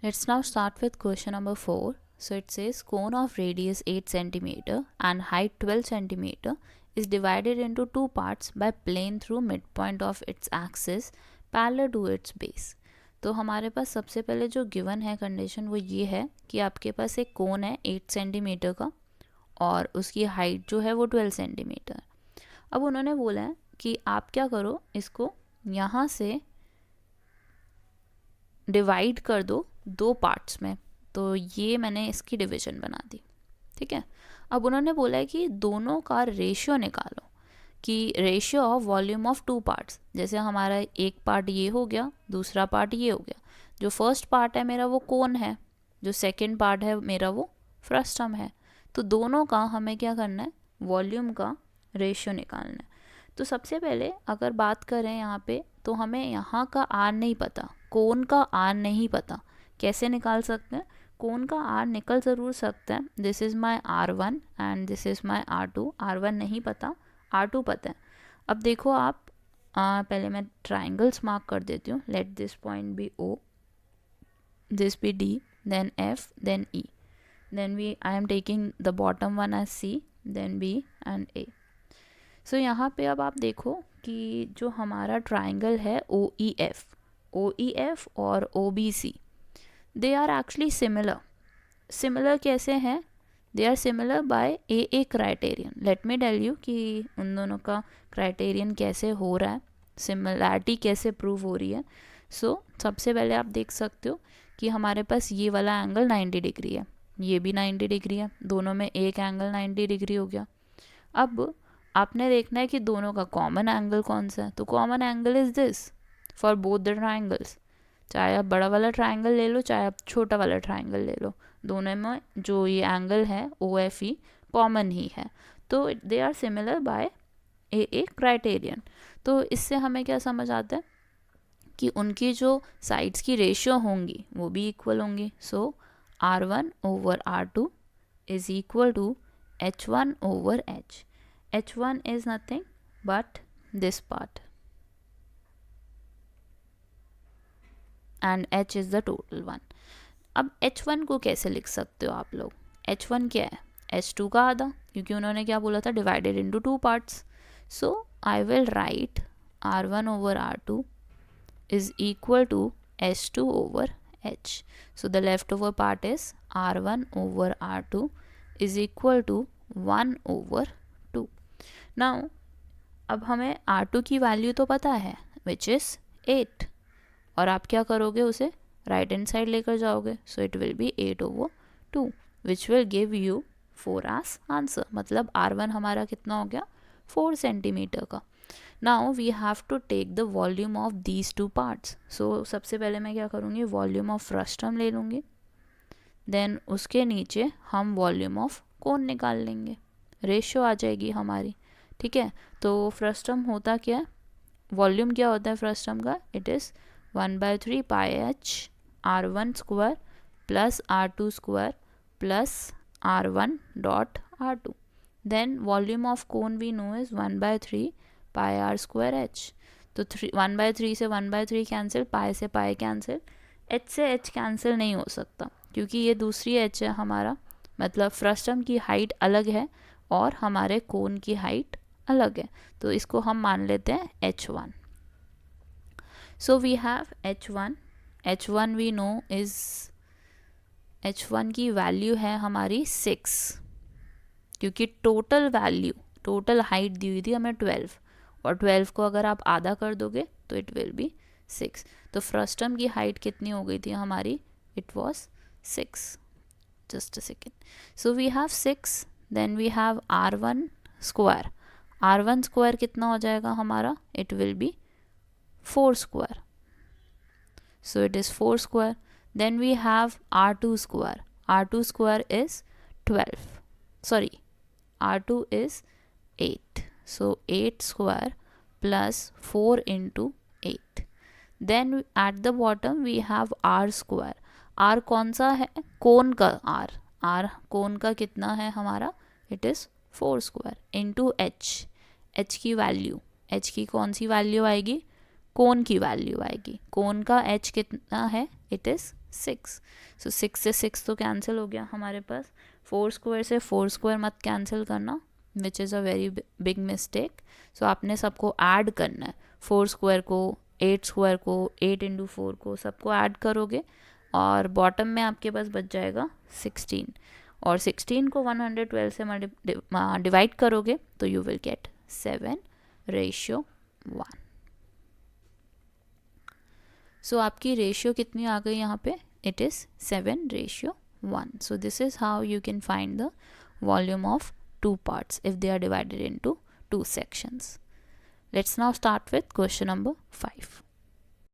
Let's now start with question number 4. So it says cone of radius 8 cm and height 12 cm is divided into two parts by plane through midpoint of its axis parallel to its base. तो हमारे पास सबसे पहले जो given है condition वो ये है कि आपके पास एक कोन है 8 सेंटीमीटर का और उसकी हाइट जो है वो 12 सेंटीमीटर। अब उन्होंने बोला है कि आप क्या करो, इसको यहाँ से डिवाइड कर दो दो पार्ट्स में। तो ये मैंने इसकी डिवीजन बना दी, ठीक है। अब उन्होंने बोला है कि दोनों का रेशियो निकालो, कि ratio of volume of two parts. जैसे हमारा एक पार्ट ये हो गया, दूसरा पार्ट ये हो गया। जो फर्स्ट पार्ट है मेरा वो कोन है, जो सेकंड पार्ट है मेरा वो फ्रस्टम है। तो दोनों का हमें क्या करना है, वॉल्यूम का रेशियो निकालना है। तो सबसे पहले अगर बात करें यहाँ पे, तो हमें यहाँ का आर नहीं पता, कोन का आर नहीं पता। कैसे निकाल सकते हैं, कोन का आर निकल ज़रूर सकता है। This is my R1 and this is my R2। R1 नहीं पता, R2 पता है। अब देखो आप, पहले मैं ट्राइंगल्स मार्क कर देती हूँ। Let this point be O, this be D, then F, then E, then we I am taking the bottom one as C, then B and A। So यहाँ पे अब आप देखो कि जो हमारा ट्राइंगल है OEF और OBC, they are actually similar कैसे हैं, they are similar by a criterion. Let me tell you कि उन दोनों का क्राइटेरियन कैसे हो रहा है, सिमिलैरिटी कैसे प्रूव हो रही है। सो सबसे पहले आप देख सकते हो कि हमारे पास ये वाला एंगल 90 डिग्री है, ये भी 90 डिग्री है, दोनों में एक एंगल 90 डिग्री हो गया। अब आपने देखना है कि दोनों का कॉमन एंगल कौन सा है। तो common angle is this for both the triangles. चाहे आप बड़ा वाला ट्राइंगल ले लो, चाहे आप छोटा वाला ट्राइंगल ले लो, दोनों में जो ये एंगल है OFE कॉमन ही है। तो they are similar by a criterion. तो इससे हमें क्या समझ आता है कि उनकी जो साइड्स की रेशियो होंगी वो भी इक्वल होंगी। सो R1 over R2 is equal to H1 over H. H1 is nothing but this part and H is the total one. अब H1 को कैसे लिख सकते हो आप लोग, H1 क्या है, H2 का आधा, क्योंकि उन्होंने क्या बोला था, divided into two parts. So I will write R1 over R2 is equal to H2 over H. So the leftover part is R1 over R2 is equal to 1 over 2. Now अब हमें R2 की value तो पता है, which is 8, और आप क्या करोगे, उसे राइट हैंड साइड लेकर जाओगे। So it will be 8 over 2 which will give you 4 as answer. मतलब R1 हमारा कितना हो गया, 4 सेंटीमीटर का। Now we have to take the volume of these two parts. So सबसे पहले मैं क्या करूँगी, वॉल्यूम ऑफ फ्रस्टम ले लूँगी, देन उसके नीचे हम वॉल्यूम ऑफ कोन निकाल लेंगे, रेशियो आ जाएगी हमारी, ठीक है। तो फ्रस्टम होता क्या है, वॉल्यूम क्या होता है फ्रस्टम का, it is 1/3 pi H R1 square plus R2 square plus R1 dot R2। Then volume of cone we know is 1/3 pi R square H। तो 1/3 से 1/3 कैंसिल, पाई से पाई कैंसिल, H से H cancel नहीं हो सकता क्योंकि ये दूसरी H है हमारा, मतलब फ्रस्टम की हाइट अलग है और हमारे कोन की हाइट अलग है। तो इसको हम मान लेते हैं H1। So we have H1 we know is, H1 की वैल्यू है हमारी 6, क्योंकि टोटल हाइट दी हुई थी हमें 12, और 12 को अगर आप आधा कर दोगे तो इट विल बी 6। तो फ्रस्टम की हाइट कितनी हो गई थी हमारी, it was 6। Just a second. So we have 6, then we have R1 square. R1 square कितना हो जाएगा हमारा, it will be 4 square. So it is 4 square. Then we have R2 square. R2 square is 12. Sorry, R2 is 8. So 8 square plus 4 into 8. Then at the bottom we have R square. R कौन सा है, कोन का R। R कोन का कितना है हमारा, it is 4 square into H। H की value, H की कौन सी वैल्यू आएगी, कोन की वैल्यू आएगी। कोन का H कितना है, इट इज़ 6. सो 6 से 6 तो कैंसिल हो गया हमारे पास. 4 स्क्वायर से 4 स्क्वायर मत कैंसिल करना, which is a very big mistake. So आपने सबको ऐड करना है, 4 स्क्वायर को, 8 स्क्वायर को, 8 इंटू 4 को, सबको ऐड करोगे और बॉटम में आपके पास बच जाएगा 16. और 16 को 112 से डिवाइड करोगे तो यू विल गेट 7:1. सो आपकी रेशियो कितनी आ गई यहाँ पे? It is 7:1. So this is how you can find the volume of two parts if they are divided into two sections. Let's now start with question number 5.